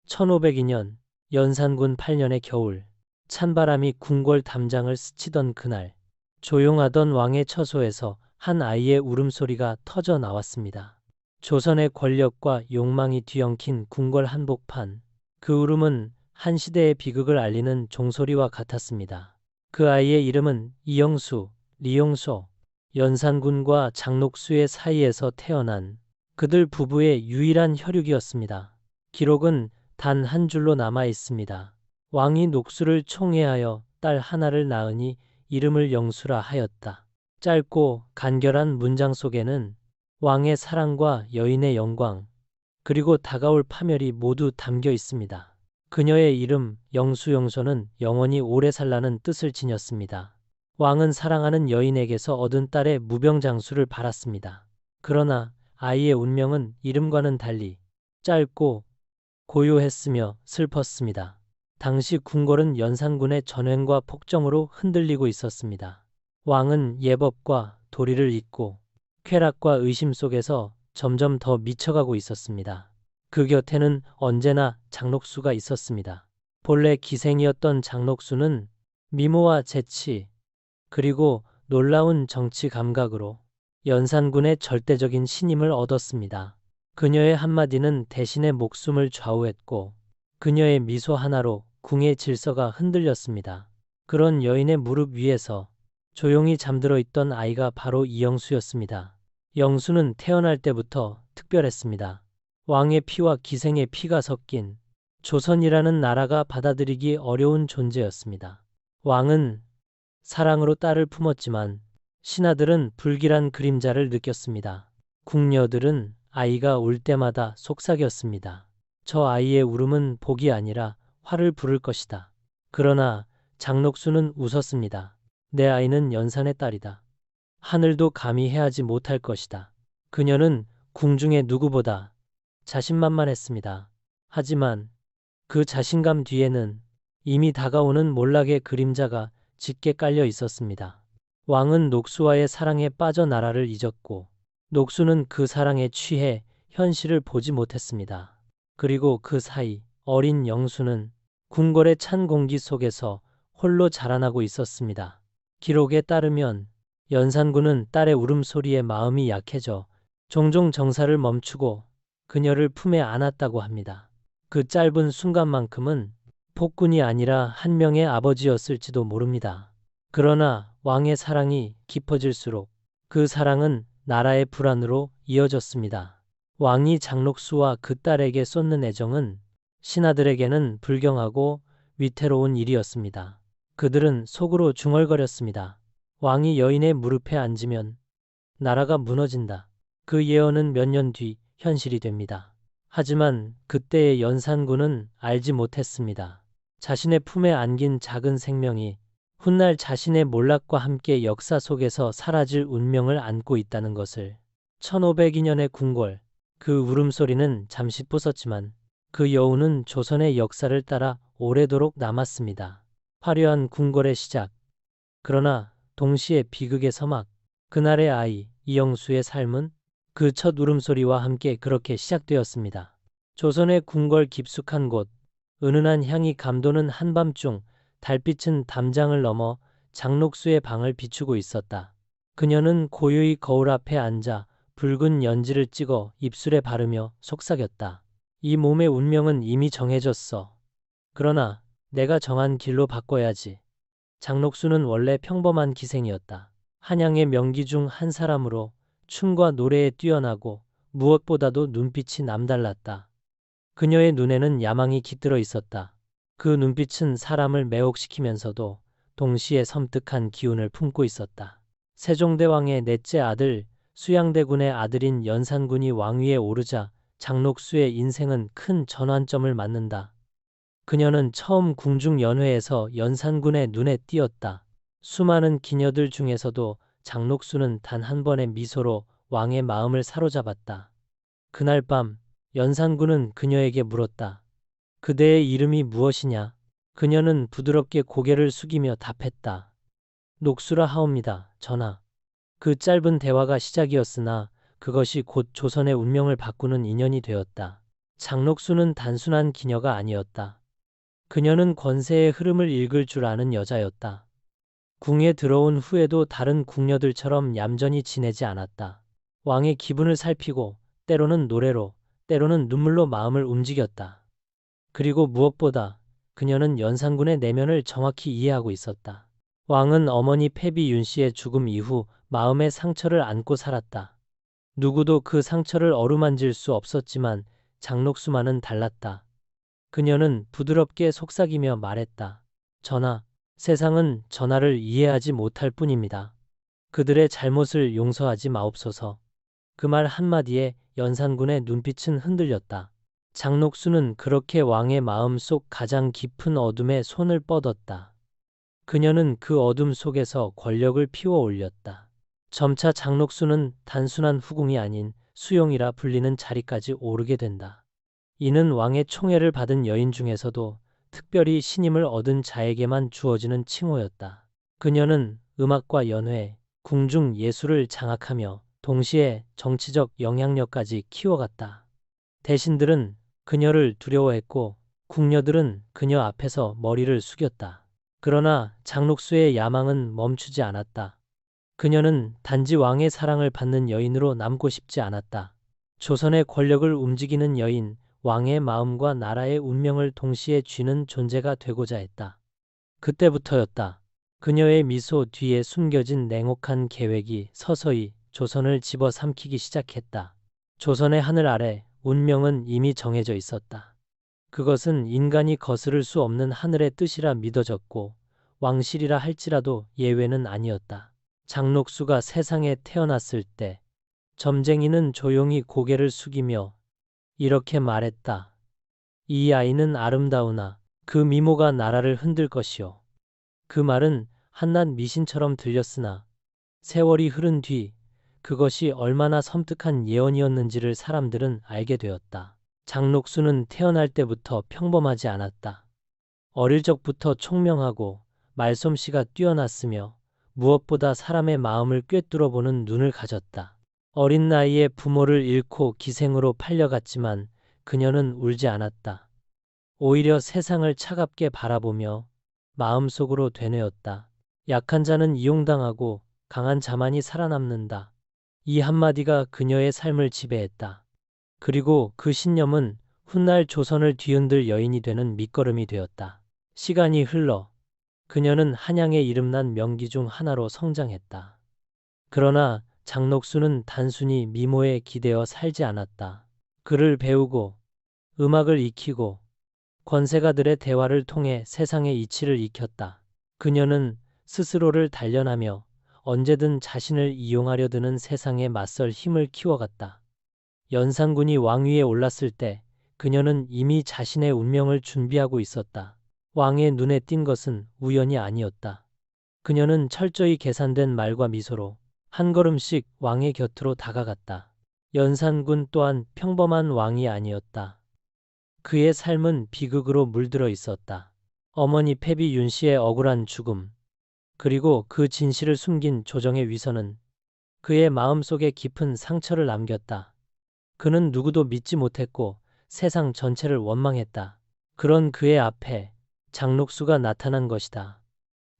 1502년 연산군 8년의 겨울, 찬바람이 궁궐 담장을 스치던 그날, 조용하던 왕의 처소에서 한 아이의 울음소리가 터져 나왔습니다. 조선의 권력과 욕망이 뒤엉킨 궁궐 한복판, 그 울음은 한 시대의 비극을 알리는 종소리와 같았습니다. 그 아이의 이름은 이영수, 리용소, 연산군과 장녹수의 사이에서 태어난 그들 부부의 유일한 혈육이었습니다. 기록은 단 한 줄로 남아 있습니다. 왕이 녹수를 총애하여 딸 하나를 낳으니 이름을 영수라 하였다. 짧고 간결한 문장 속에는 왕의 사랑과 여인의 영광, 그리고 다가올 파멸이 모두 담겨 있습니다. 그녀의 이름 영수용소는 영원히 오래 살라는 뜻을 지녔습니다. 왕은 사랑하는 여인에게서 얻은 딸의 무병장수를 바랐습니다. 그러나 아이의 운명은 이름과는 달리 짧고 고요했으며 슬펐습니다. 당시 궁궐은 연산군의 전횡과 폭정으로 흔들리고 있었습니다. 왕은 예법과 도리를 잊고 쾌락과 의심 속에서 점점 더 미쳐가고 있었습니다. 그 곁에는 언제나 장녹수가 있었습니다. 본래 기생이었던 장녹수는 미모와 재치, 그리고 놀라운 정치 감각으로 연산군의 절대적인 신임을 얻었습니다. 그녀의 한마디는 대신의 목숨을 좌우했고 그녀의 미소 하나로 궁의 질서가 흔들렸습니다. 그런 여인의 무릎 위에서 조용히 잠들어 있던 아이가 바로 이영수였습니다. 영수는 태어날 때부터 특별했습니다. 왕의 피와 기생의 피가 섞인 조선이라는 나라가 받아들이기 어려운 존재였습니다. 왕은 사랑으로 딸을 품었지만 신하들은 불길한 그림자를 느꼈습니다. 궁녀들은 아이가 울 때마다 속삭였습니다. 저 아이의 울음은 복이 아니라 화를 부를 것이다. 그러나 장녹수는 웃었습니다. 내 아이는 연산의 딸이다. 하늘도 감히 해하지 못할 것이다. 그녀는 궁중의 누구보다 자신만만했습니다. 하지만 그 자신감 뒤에는 이미 다가오는 몰락의 그림자가 짙게 깔려 있었습니다. 왕은 녹수와의 사랑에 빠져 나라를 잊었고 녹수는 그 사랑에 취해 현실을 보지 못했습니다. 그리고 그 사이 어린 영수는 궁궐의 찬 공기 속에서 홀로 자라나고 있었습니다. 기록에 따르면 연산군은 딸의 울음소리에 마음이 약해져 종종 정사를 멈추고 그녀를 품에 안았다고 합니다. 그 짧은 순간만큼은 폭군이 아니라 한 명의 아버지였을지도 모릅니다. 그러나 왕의 사랑이 깊어질수록 그 사랑은 나라의 불안으로 이어졌습니다. 왕이 장녹수와 그 딸에게 쏟는 애정은 신하들에게는 불경하고 위태로운 일이었습니다. 그들은 속으로 중얼거렸습니다. 왕이 여인의 무릎에 앉으면 나라가 무너진다. 그 예언은 몇 년 뒤 현실이 됩니다. 하지만 그때의 연산군은 알지 못했습니다. 자신의 품에 안긴 작은 생명이 훗날 자신의 몰락과 함께 역사 속에서 사라질 운명을 안고 있다는 것을. 1502년의 궁궐, 그 울음소리는 잠시 부쉈지만 그 여운은 조선의 역사를 따라 오래도록 남았습니다. 화려한 궁궐의 시작, 그러나 동시에 비극의 서막, 그날의 아이 이영수의 삶은 그 첫 울음소리와 함께 그렇게 시작되었습니다. 조선의 궁궐 깊숙한 곳, 은은한 향이 감도는 한밤중 달빛은 담장을 넘어 장녹수의 방을 비추고 있었다. 그녀는 고요히 거울 앞에 앉아 붉은 연지를 찍어 입술에 바르며 속삭였다. 이 몸의 운명은 이미 정해졌어. 그러나 내가 정한 길로 바꿔야지. 장녹수는 원래 평범한 기생이었다. 한양의 명기 중 한 사람으로 춤과 노래에 뛰어나고 무엇보다도 눈빛이 남달랐다. 그녀의 눈에는 야망이 깃들어 있었다. 그 눈빛은 사람을 매혹시키면서도 동시에 섬뜩한 기운을 품고 있었다. 세종대왕의 넷째 아들 수양대군의 아들인 연산군이 왕위에 오르자 장녹수의 인생은 큰 전환점을 맞는다. 그녀는 처음 궁중연회에서 연산군의 눈에 띄었다. 수많은 기녀들 중에서도 장녹수는 단 한 번의 미소로 왕의 마음을 사로잡았다. 그날 밤 연산군은 그녀에게 물었다. 그대의 이름이 무엇이냐? 그녀는 부드럽게 고개를 숙이며 답했다. 녹수라 하옵니다, 전하. 그 짧은 대화가 시작이었으나 그것이 곧 조선의 운명을 바꾸는 인연이 되었다. 장록수는 단순한 기녀가 아니었다. 그녀는 권세의 흐름을 읽을 줄 아는 여자였다. 궁에 들어온 후에도 다른 궁녀들처럼 얌전히 지내지 않았다. 왕의 기분을 살피고 때로는 노래로, 때로는 눈물로 마음을 움직였다. 그리고 무엇보다 그녀는 연산군의 내면을 정확히 이해하고 있었다. 왕은 어머니 패비 윤 씨의 죽음 이후 마음의 상처를 안고 살았다. 누구도 그 상처를 어루만질 수 없었지만 장록수만은 달랐다. 그녀는 부드럽게 속삭이며 말했다. 전하, 세상은 전하를 이해하지 못할 뿐입니다. 그들의 잘못을 용서하지 마옵소서. 그 말 한마디에 연산군의 눈빛은 흔들렸다. 장록수는 그렇게 왕의 마음속 가장 깊은 어둠에 손을 뻗었다. 그녀는 그 어둠 속에서 권력을 피워 올렸다. 점차 장록수는 단순한 후궁이 아닌 수용이라 불리는 자리까지 오르게 된다. 이는 왕의 총애를 받은 여인 중에서도 특별히 신임을 얻은 자에게만 주어지는 칭호였다. 그녀는 음악과 연회, 궁중 예술을 장악하며 동시에 정치적 영향력까지 키워갔다. 대신들은 그녀를 두려워했고 궁녀들은 그녀 앞에서 머리를 숙였다. 그러나 장록수의 야망은 멈추지 않았다. 그녀는 단지 왕의 사랑을 받는 여인으로 남고 싶지 않았다. 조선의 권력을 움직이는 여인, 왕의 마음과 나라의 운명을 동시에 쥐는 존재가 되고자 했다. 그때부터였다. 그녀의 미소 뒤에 숨겨진 냉혹한 계획이 서서히 조선을 집어삼키기 시작했다. 조선의 하늘 아래 운명은 이미 정해져 있었다. 그것은 인간이 거스를 수 없는 하늘의 뜻이라 믿어졌고 왕실이라 할지라도 예외는 아니었다. 장록수가 세상에 태어났을 때 점쟁이는 조용히 고개를 숙이며 이렇게 말했다. 이 아이는 아름다우나 그 미모가 나라를 흔들 것이요. 그 말은 한낱 미신처럼 들렸으나 세월이 흐른 뒤 그것이 얼마나 섬뜩한 예언이었는지를 사람들은 알게 되었다. 장록수는 태어날 때부터 평범하지 않았다. 어릴 적부터 총명하고 말솜씨가 뛰어났으며 무엇보다 사람의 마음을 꿰뚫어보는 눈을 가졌다. 어린 나이에 부모를 잃고 기생으로 팔려갔지만 그녀는 울지 않았다. 오히려 세상을 차갑게 바라보며 마음속으로 되뇌었다. 약한 자는 이용당하고 강한 자만이 살아남는다. 이 한마디가 그녀의 삶을 지배했다. 그리고 그 신념은 훗날 조선을 뒤흔들 여인이 되는 밑거름이 되었다. 시간이 흘러 그녀는 한양에 이름난 명기 중 하나로 성장했다. 그러나 장록수는 단순히 미모에 기대어 살지 않았다. 글을 배우고 음악을 익히고 권세가들의 대화를 통해 세상의 이치를 익혔다. 그녀는 스스로를 단련하며 언제든 자신을 이용하려 드는 세상에 맞설 힘을 키워갔다. 연산군이 왕위에 올랐을 때 그녀는 이미 자신의 운명을 준비하고 있었다. 왕의 눈에 띈 것은 우연이 아니었다. 그녀는 철저히 계산된 말과 미소로 한 걸음씩 왕의 곁으로 다가갔다. 연산군 또한 평범한 왕이 아니었다. 그의 삶은 비극으로 물들어 있었다. 어머니 패비 윤 씨의 억울한 죽음, 그리고 그 진실을 숨긴 조정의 위선은 그의 마음속에 깊은 상처를 남겼다. 그는 누구도 믿지 못했고 세상 전체를 원망했다. 그런 그의 앞에 장록수가 나타난 것이다.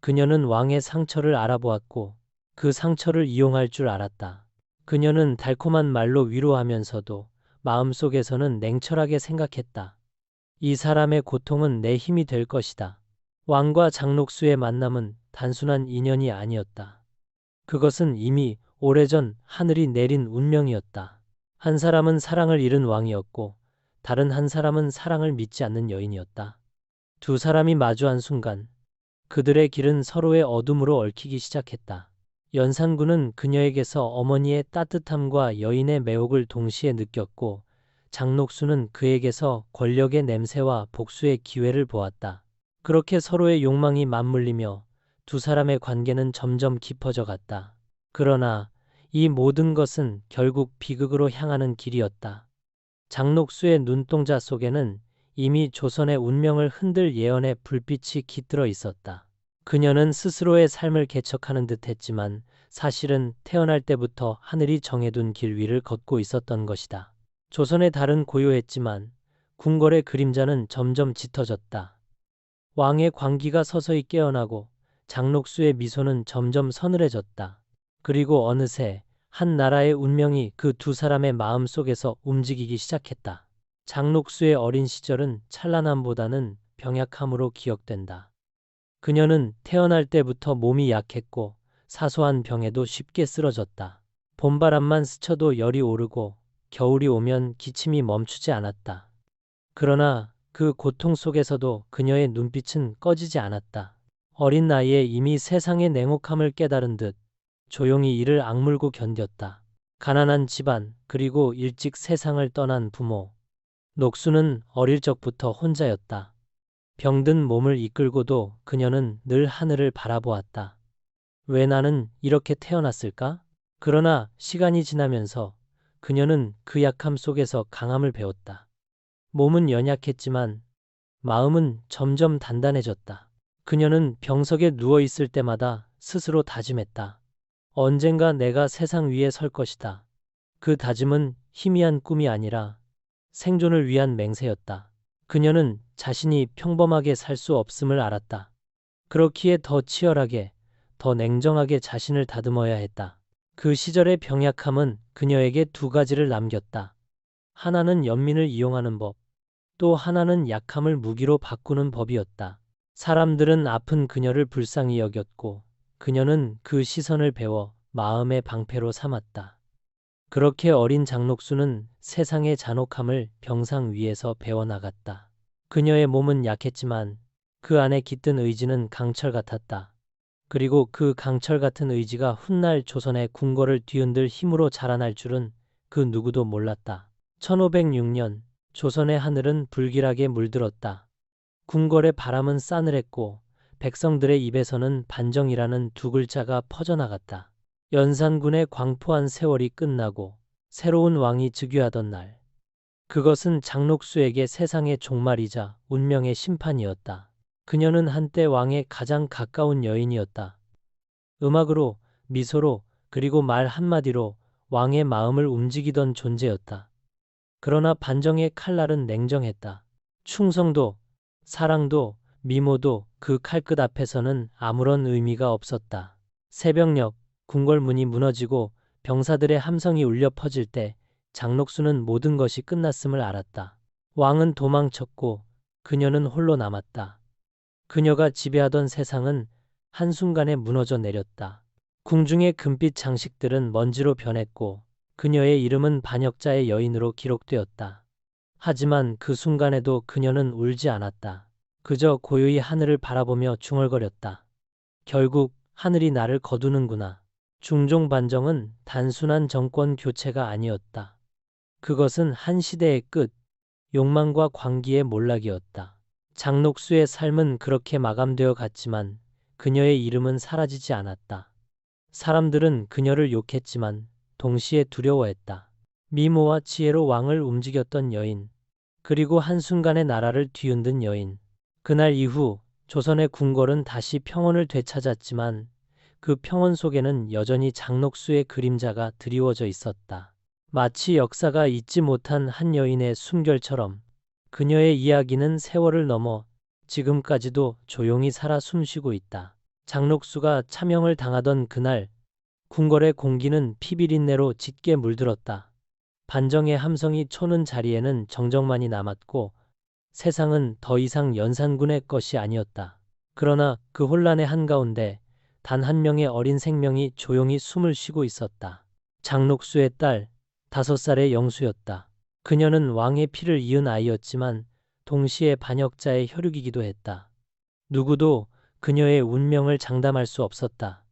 그녀는 왕의 상처를 알아보았고 그 상처를 이용할 줄 알았다. 그녀는 달콤한 말로 위로하면서도 마음속에서는 냉철하게 생각했다. 이 사람의 고통은 내 힘이 될 것이다. 왕과 장록수의 만남은 단순한 인연이 아니었다. 그것은 이미 오래전 하늘이 내린 운명이었다. 한 사람은 사랑을 잃은 왕이었고 다른 한 사람은 사랑을 믿지 않는 여인이었다. 두 사람이 마주한 순간 그들의 길은 서로의 어둠으로 얽히기 시작했다. 연산군은 그녀에게서 어머니의 따뜻함과 여인의 매혹을 동시에 느꼈고 장록수는 그에게서 권력의 냄새와 복수의 기회를 보았다. 그렇게 서로의 욕망이 맞물리며 두 사람의 관계는 점점 깊어져 갔다. 그러나 이 모든 것은 결국 비극으로 향하는 길이었다. 장록수의 눈동자 속에는 이미 조선의 운명을 흔들 예언의 불빛이 깃들어 있었다. 그녀는 스스로의 삶을 개척하는 듯 했지만 사실은 태어날 때부터 하늘이 정해둔 길 위를 걷고 있었던 것이다. 조선의 달은 고요했지만 궁궐의 그림자는 점점 짙어졌다. 왕의 광기가 서서히 깨어나고 장녹수의 미소는 점점 서늘해졌다. 그리고 어느새 한 나라의 운명이 그 두 사람의 마음 속에서 움직이기 시작했다. 장녹수의 어린 시절은 찬란함보다는 병약함으로 기억된다. 그녀는 태어날 때부터 몸이 약했고 사소한 병에도 쉽게 쓰러졌다. 봄바람만 스쳐도 열이 오르고 겨울이 오면 기침이 멈추지 않았다. 그러나 그 고통 속에서도 그녀의 눈빛은 꺼지지 않았다. 어린 나이에 이미 세상의 냉혹함을 깨달은 듯 조용히 이를 악물고 견뎠다. 가난한 집안, 그리고 일찍 세상을 떠난 부모. 녹수는 어릴 적부터 혼자였다. 병든 몸을 이끌고도 그녀는 늘 하늘을 바라보았다. 왜 나는 이렇게 태어났을까? 그러나 시간이 지나면서 그녀는 그 약함 속에서 강함을 배웠다. 몸은 연약했지만 마음은 점점 단단해졌다. 그녀는 병석에 누워 있을 때마다 스스로 다짐했다. 언젠가 내가 세상 위에 설 것이다. 그 다짐은 희미한 꿈이 아니라 생존을 위한 맹세였다. 그녀는 자신이 평범하게 살 수 없음을 알았다. 그렇기에 더 치열하게, 더 냉정하게 자신을 다듬어야 했다. 그 시절의 병약함은 그녀에게 두 가지를 남겼다. 하나는 연민을 이용하는 법, 또 하나는 약함을 무기로 바꾸는 법이었다. 사람들은 아픈 그녀를 불쌍히 여겼고 그녀는 그 시선을 배워 마음의 방패로 삼았다. 그렇게 어린 장녹수는 세상의 잔혹함을 병상 위에서 배워나갔다. 그녀의 몸은 약했지만 그 안에 깃든 의지는 강철 같았다. 그리고 그 강철 같은 의지가 훗날 조선의 궁궐을 뒤흔들 힘으로 자라날 줄은 그 누구도 몰랐다. 1506년 조선의 하늘은 불길하게 물들었다. 궁궐의 바람은 싸늘했고 백성들의 입에서는 반정이라는 두 글자가 퍼져나갔다. 연산군의 광포한 세월이 끝나고 새로운 왕이 즉위하던 날. 그것은 장녹수에게 세상의 종말이자 운명의 심판이었다. 그녀는 한때 왕의 가장 가까운 여인이었다. 음악으로, 미소로, 그리고 말 한마디로 왕의 마음을 움직이던 존재였다. 그러나 반정의 칼날은 냉정했다. 충성도, 사랑도, 미모도 그 칼끝 앞에서는 아무런 의미가 없었다. 새벽녘, 궁궐 문이 무너지고 병사들의 함성이 울려 퍼질 때 장녹수는 모든 것이 끝났음을 알았다. 왕은 도망쳤고 그녀는 홀로 남았다. 그녀가 지배하던 세상은 한순간에 무너져 내렸다. 궁중의 금빛 장식들은 먼지로 변했고 그녀의 이름은 반역자의 여인으로 기록되었다. 하지만 그 순간에도 그녀는 울지 않았다. 그저 고요히 하늘을 바라보며 중얼거렸다. 결국 하늘이 나를 거두는구나. 중종 반정은 단순한 정권 교체가 아니었다. 그것은 한 시대의 끝, 욕망과 광기의 몰락이었다. 장녹수의 삶은 그렇게 마감되어 갔지만 그녀의 이름은 사라지지 않았다. 사람들은 그녀를 욕했지만 동시에 두려워했다. 미모와 지혜로 왕을 움직였던 여인, 그리고 한순간에 나라를 뒤흔든 여인. 그날 이후 조선의 궁궐은 다시 평온을 되찾았지만 그 평온 속에는 여전히 장녹수의 그림자가 드리워져 있었다. 마치 역사가 잊지 못한 한 여인의 숨결처럼 그녀의 이야기는 세월을 넘어 지금까지도 조용히 살아 숨쉬고 있다. 장녹수가 차명을 당하던 그날 궁궐의 공기는 피비린내로 짙게 물들었다. 반정의 함성이 초는 자리에는 정적만이 남았고 세상은 더 이상 연산군의 것이 아니었다. 그러나 그 혼란의 한가운데 단 한 명의 어린 생명이 조용히 숨을 쉬고 있었다. 장녹수의 딸, 5살의 영수였다. 그녀는 왕의 피를 이은 아이였지만 동시에 반역자의 혈육이기도 했다. 누구도 그녀의 운명을 장담할 수 없었다.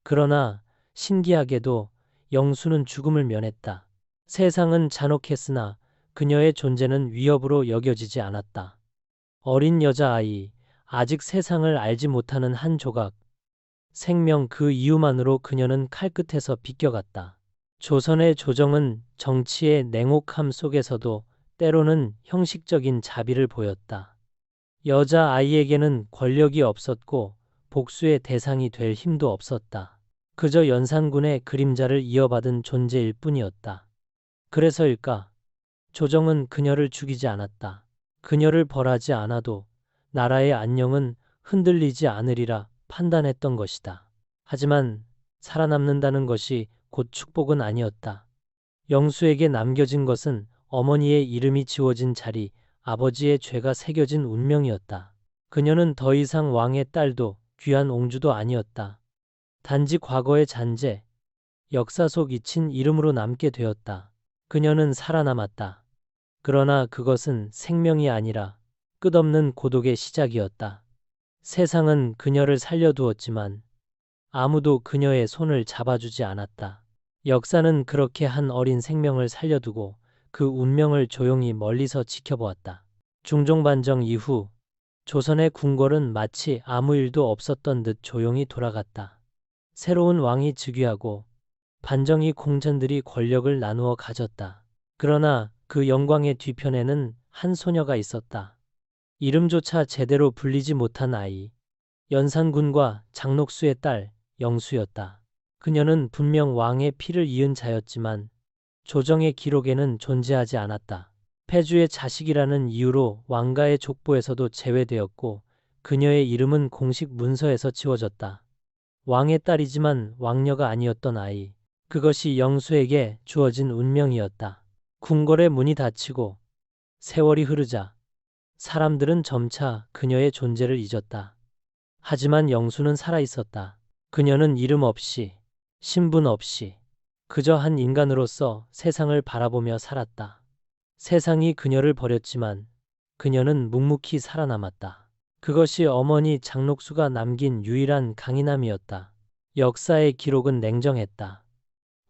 그러나 신기하게도 영수는 죽음을 면했다. 세상은 잔혹했으나 그녀의 존재는 위협으로 여겨지지 않았다. 어린 여자아이, 아직 세상을 알지 못하는 한 조각, 생명 그 이유만으로 그녀는 칼끝에서 비껴갔다. 조선의 조정은 정치의 냉혹함 속에서도 때로는 형식적인 자비를 보였다. 여자아이에게는 권력이 없었고 복수의 대상이 될 힘도 없었다. 그저 연산군의 그림자를 이어받은 존재일 뿐이었다. 그래서일까? 조정은 그녀를 죽이지 않았다. 그녀를 벌하지 않아도 나라의 안녕은 흔들리지 않으리라 판단했던 것이다. 하지만 살아남는다는 것이 곧 축복은 아니었다. 영수에게 남겨진 것은 어머니의 이름이 지워진 자리, 아버지의 죄가 새겨진 운명이었다. 그녀는 더 이상 왕의 딸도 귀한 옹주도 아니었다. 단지 과거의 잔재, 역사 속 잊힌 이름으로 남게 되었다. 그녀는 살아남았다. 그러나 그것은 생명이 아니라 끝없는 고독의 시작이었다. 세상은 그녀를 살려두었지만 아무도 그녀의 손을 잡아주지 않았다. 역사는 그렇게 한 어린 생명을 살려두고 그 운명을 조용히 멀리서 지켜보았다. 중종반정 이후 조선의 궁궐은 마치 아무 일도 없었던 듯 조용히 돌아갔다. 새로운 왕이 즉위하고 반정이 공전들이 권력을 나누어 가졌다. 그러나 그 영광의 뒤편에는 한 소녀가 있었다. 이름조차 제대로 불리지 못한 아이. 연산군과 장녹수의 딸 영수였다. 그녀는 분명 왕의 피를 이은 자였지만 조정의 기록에는 존재하지 않았다. 폐주의 자식이라는 이유로 왕가의 족보에서도 제외되었고 그녀의 이름은 공식 문서에서 지워졌다. 왕의 딸이지만 왕녀가 아니었던 아이. 그것이 영수에게 주어진 운명이었다. 궁궐의 문이 닫히고 세월이 흐르자 사람들은 점차 그녀의 존재를 잊었다. 하지만 영수는 살아있었다. 그녀는 이름 없이, 신분 없이, 그저 한 인간으로서 세상을 바라보며 살았다. 세상이 그녀를 버렸지만 그녀는 묵묵히 살아남았다. 그것이 어머니 장녹수가 남긴 유일한 강인함이었다. 역사의 기록은 냉정했다.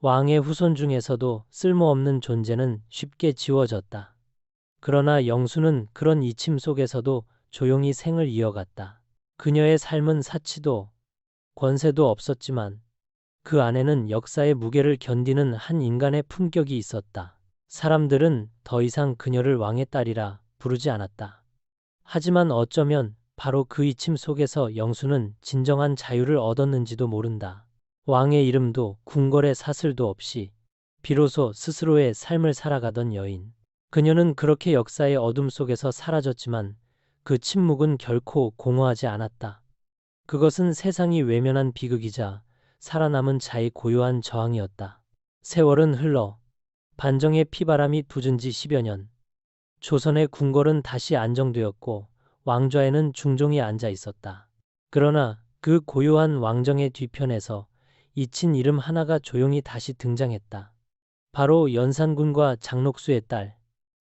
왕의 후손 중에서도 쓸모없는 존재는 쉽게 지워졌다. 그러나 영수는 그런 잊힘 속에서도 조용히 생을 이어갔다. 그녀의 삶은 사치도 권세도 없었지만 그 안에는 역사의 무게를 견디는 한 인간의 품격이 있었다. 사람들은 더 이상 그녀를 왕의 딸이라 부르지 않았다. 하지만 어쩌면 바로 그 잊힘 속에서 영수는 진정한 자유를 얻었는지도 모른다. 왕의 이름도 궁궐의 사슬도 없이 비로소 스스로의 삶을 살아가던 여인. 그녀는 그렇게 역사의 어둠 속에서 사라졌지만 그 침묵은 결코 공허하지 않았다. 그것은 세상이 외면한 비극이자 살아남은 자의 고요한 저항이었다. 세월은 흘러 반정의 피바람이 붐은 지 10여 년. 조선의 궁궐은 다시 안정되었고 왕좌에는 중종이 앉아 있었다. 그러나 그 고요한 왕정의 뒤편에서 잊힌 이름 하나가 조용히 다시 등장했다. 바로 연산군과 장녹수의 딸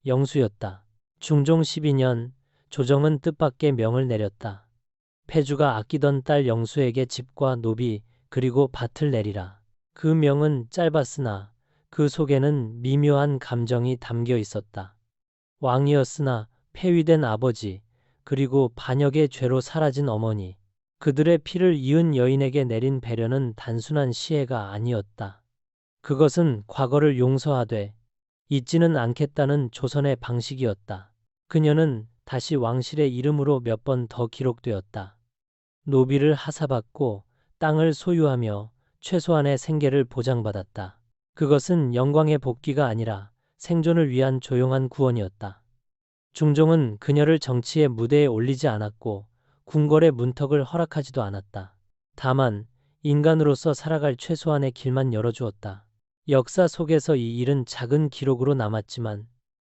영수였다. 중종 12년 조정은 뜻밖의 명을 내렸다. 폐주가 아끼던 딸 영수에게 집과 노비 그리고 밭을 내리라. 그 명은 짧았으나 그 속에는 미묘한 감정이 담겨 있었다. 왕이었으나 폐위된 아버지 그리고 반역의 죄로 사라진 어머니. 그들의 피를 이은 여인에게 내린 배려는 단순한 시혜가 아니었다. 그것은 과거를 용서하되 잊지는 않겠다는 조선의 방식이었다. 그녀는 다시 왕실의 이름으로 몇 번 더 기록되었다. 노비를 하사받고 땅을 소유하며 최소한의 생계를 보장받았다. 그것은 영광의 복귀가 아니라 생존을 위한 조용한 구원이었다. 중종은 그녀를 정치의 무대에 올리지 않았고 궁궐의 문턱을 허락하지도 않았다. 다만 인간으로서 살아갈 최소한의 길만 열어주었다. 역사 속에서 이 일은 작은 기록으로 남았지만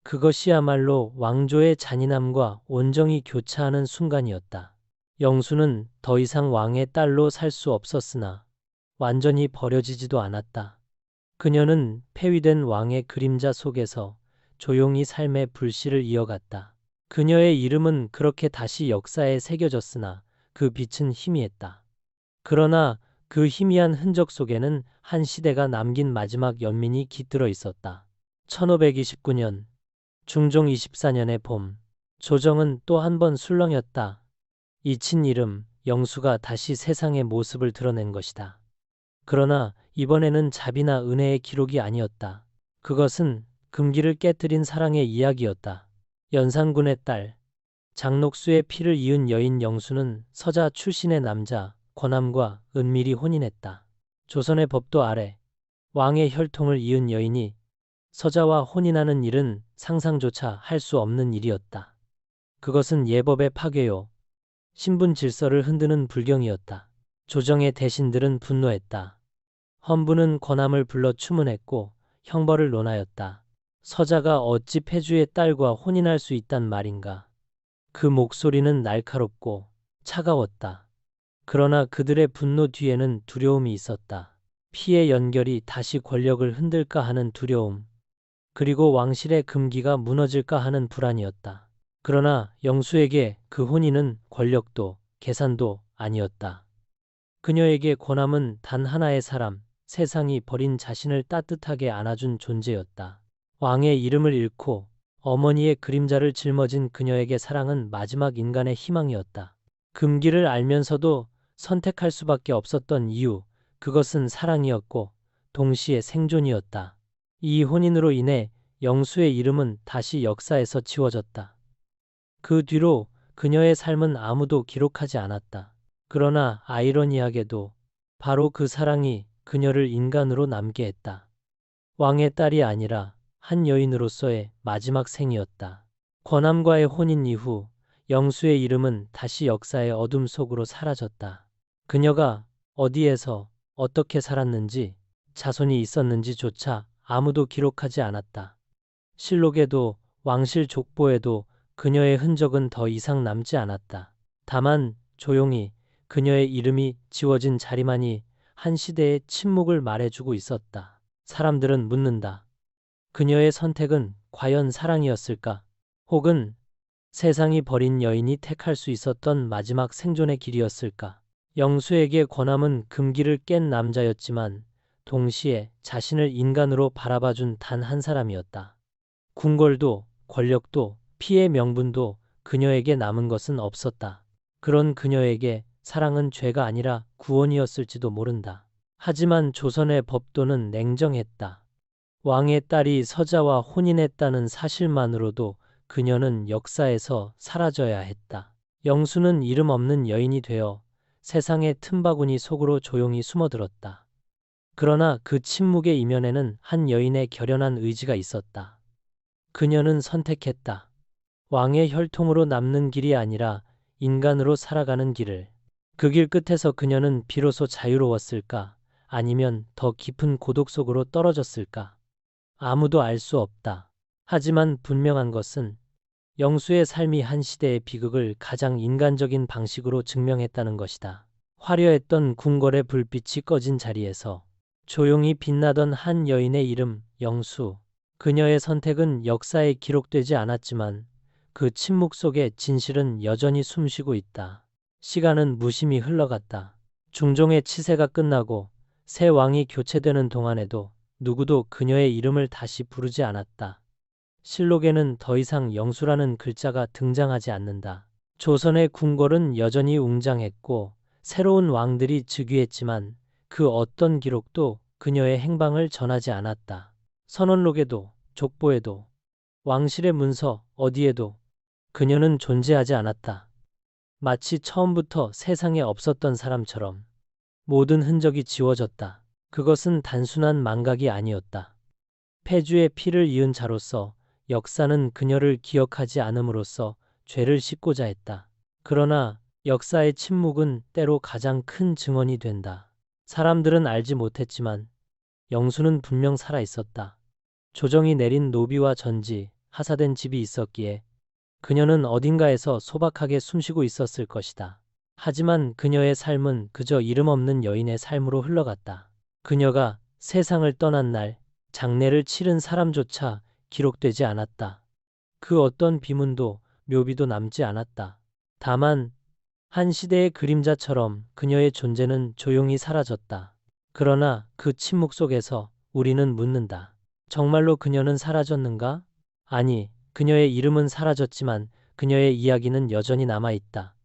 그것이야말로 왕조의 잔인함과 온정이 교차하는 순간이었다. 영수는 더 이상 왕의 딸로 살 수 없었으나 완전히 버려지지도 않았다. 그녀는 폐위된 왕의 그림자 속에서 조용히 삶의 불씨를 이어갔다. 그녀의 이름은 그렇게 다시 역사에 새겨졌으나 그 빛은 희미했다. 그러나 그 희미한 흔적 속에는 한 시대가 남긴 마지막 연민이 깃들어 있었다. 1529년 중종 24년의 봄 조정은 또 한 번 술렁였다. 잊힌 이름 영수가 다시 세상의 모습을 드러낸 것이다. 그러나 이번에는 자비나 은혜의 기록이 아니었다. 그것은 금기를 깨뜨린 사랑의 이야기였다. 연산군의 딸 장녹수의 피를 이은 여인 영수는 서자 출신의 남자 권함과 은밀히 혼인했다. 조선의 법도 아래 왕의 혈통을 이은 여인이 서자와 혼인하는 일은 상상조차 할 수 없는 일이었다. 그것은 예법의 파괴요. 신분 질서를 흔드는 불경이었다. 조정의 대신들은 분노했다. 헌부는 권함을 불러 추문했고 형벌을 논하였다. 서자가 어찌 패주의 딸과 혼인할 수 있단 말인가. 그 목소리는 날카롭고 차가웠다. 그러나 그들의 분노 뒤에는 두려움이 있었다. 피의 연결이 다시 권력을 흔들까 하는 두려움, 그리고 왕실의 금기가 무너질까 하는 불안이었다. 그러나 영수에게 그 혼인은 권력도 계산도 아니었다. 그녀에게 권함은 단 하나의 사람, 세상이 버린 자신을 따뜻하게 안아준 존재였다. 왕의 이름을 잃고 어머니의 그림자를 짊어진 그녀에게 사랑은 마지막 인간의 희망이었다. 금기를 알면서도 선택할 수밖에 없었던 이유, 그것은 사랑이었고 동시에 생존이었다. 이 혼인으로 인해 영수의 이름은 다시 역사에서 지워졌다. 그 뒤로 그녀의 삶은 아무도 기록하지 않았다. 그러나 아이러니하게도 바로 그 사랑이 그녀를 인간으로 남게 했다. 왕의 딸이 아니라 한 여인으로서의 마지막 생이었다. 권함과의 혼인 이후 영수의 이름은 다시 역사의 어둠 속으로 사라졌다. 그녀가 어디에서 어떻게 살았는지, 자손이 있었는지조차 아무도 기록하지 않았다. 실록에도 왕실 족보에도 그녀의 흔적은 더 이상 남지 않았다. 다만 조용히 그녀의 이름이 지워진 자리만이 한 시대의 침묵을 말해주고 있었다. 사람들은 묻는다. 그녀의 선택은 과연 사랑이었을까? 혹은 세상이 버린 여인이 택할 수 있었던 마지막 생존의 길이었을까? 영수에게 권함은 금기를 깬 남자였지만 동시에 자신을 인간으로 바라봐준 단 한 사람이었다. 궁궐도 권력도 피의 명분도 그녀에게 남은 것은 없었다. 그런 그녀에게 사랑은 죄가 아니라 구원이었을지도 모른다. 하지만 조선의 법도는 냉정했다. 왕의 딸이 서자와 혼인했다는 사실만으로도 그녀는 역사에서 사라져야 했다. 영수는 이름 없는 여인이 되어 세상의 틈바구니 속으로 조용히 숨어들었다. 그러나 그 침묵의 이면에는 한 여인의 결연한 의지가 있었다. 그녀는 선택했다. 왕의 혈통으로 남는 길이 아니라 인간으로 살아가는 길을. 그 길 끝에서 그녀는 비로소 자유로웠을까? 아니면 더 깊은 고독 속으로 떨어졌을까? 아무도 알 수 없다. 하지만 분명한 것은 영수의 삶이 한 시대의 비극을 가장 인간적인 방식으로 증명했다는 것이다. 화려했던 궁궐의 불빛이 꺼진 자리에서 조용히 빛나던 한 여인의 이름, 영수. 그녀의 선택은 역사에 기록되지 않았지만 그 침묵 속에 진실은 여전히 숨쉬고 있다. 시간은 무심히 흘러갔다. 중종의 치세가 끝나고 새 왕이 교체되는 동안에도 누구도 그녀의 이름을 다시 부르지 않았다. 실록에는 더 이상 영수라는 글자가 등장하지 않는다. 조선의 궁궐은 여전히 웅장했고 새로운 왕들이 즉위했지만 그 어떤 기록도 그녀의 행방을 전하지 않았다. 선언록에도 족보에도 왕실의 문서 어디에도 그녀는 존재하지 않았다. 마치 처음부터 세상에 없었던 사람처럼 모든 흔적이 지워졌다. 그것은 단순한 망각이 아니었다. 패주의 피를 이은 자로서 역사는 그녀를 기억하지 않음으로써 죄를 씻고자 했다. 그러나 역사의 침묵은 때로 가장 큰 증언이 된다. 사람들은 알지 못했지만 영수는 분명 살아 있었다. 조정이 내린 노비와 전지, 하사된 집이 있었기에 그녀는 어딘가에서 소박하게 숨쉬고 있었을 것이다. 하지만 그녀의 삶은 그저 이름 없는 여인의 삶으로 흘러갔다. 그녀가 세상을 떠난 날, 장례를 치른 사람조차 기록되지 않았다. 그 어떤 비문도 묘비도 남지 않았다. 다만 한 시대의 그림자처럼 그녀의 존재는 조용히 사라졌다. 그러나 그 침묵 속에서 우리는 묻는다. 정말로 그녀는 사라졌는가? 아니, 그녀의 이름은 사라졌지만 그녀의 이야기는 여전히 남아있다.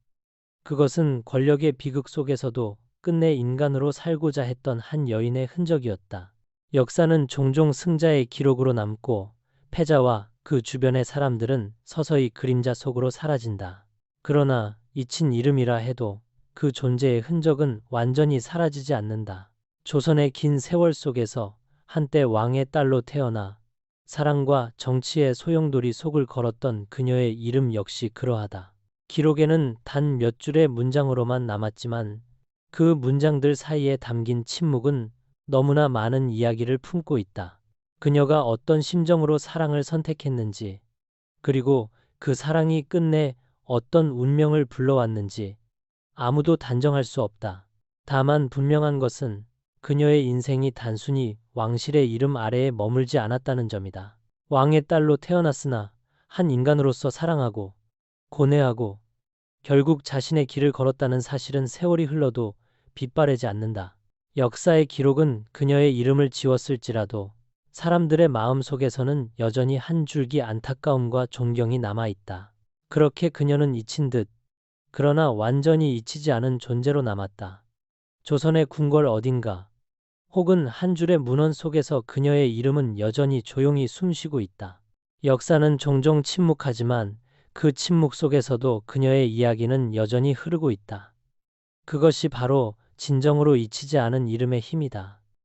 그것은 권력의 비극 속에서도 끝내 인간으로 살고자 했던 한 여인의 흔적이었다. 역사는 종종 승자의 기록으로 남고 패자와 그 주변의 사람들은 서서히 그림자 속으로 사라진다. 그러나 잊힌 이름이라 해도 그 존재의 흔적은 완전히 사라지지 않는다. 조선의 긴 세월 속에서 한때 왕의 딸로 태어나 사랑과 정치의 소용돌이 속을 걸었던 그녀의 이름 역시 그러하다. 기록에는 단 몇 줄의 문장으로만 남았지만 그 문장들 사이에 담긴 침묵은 너무나 많은 이야기를 품고 있다. 그녀가 어떤 심정으로 사랑을 선택했는지, 그리고 그 사랑이 끝내 어떤 운명을 불러왔는지 아무도 단정할 수 없다. 다만 분명한 것은 그녀의 인생이 단순히 왕실의 이름 아래에 머물지 않았다는 점이다. 왕의 딸로 태어났으나 한 인간으로서 사랑하고 고뇌하고 결국 자신의 길을 걸었다는 사실은 세월이 흘러도 빛바래지 않는다. 역사의 기록은 그녀의 이름을 지웠을지라도 사람들의 마음 속에서는 여전히 한 줄기 안타까움과 존경이 남아있다. 그렇게 그녀는 잊힌 듯, 그러나 완전히 잊히지 않은 존재로 남았다. 조선의 궁궐 어딘가, 혹은 한 줄의 문헌 속에서 그녀의 이름은 여전히 조용히 숨쉬고 있다. 역사는 종종 침묵하지만 그 침묵 속에서도 그녀의 이야기는 여전히 흐르고 있다. 그것이 바로 진정으로 잊히지 않은 이름의 힘이다.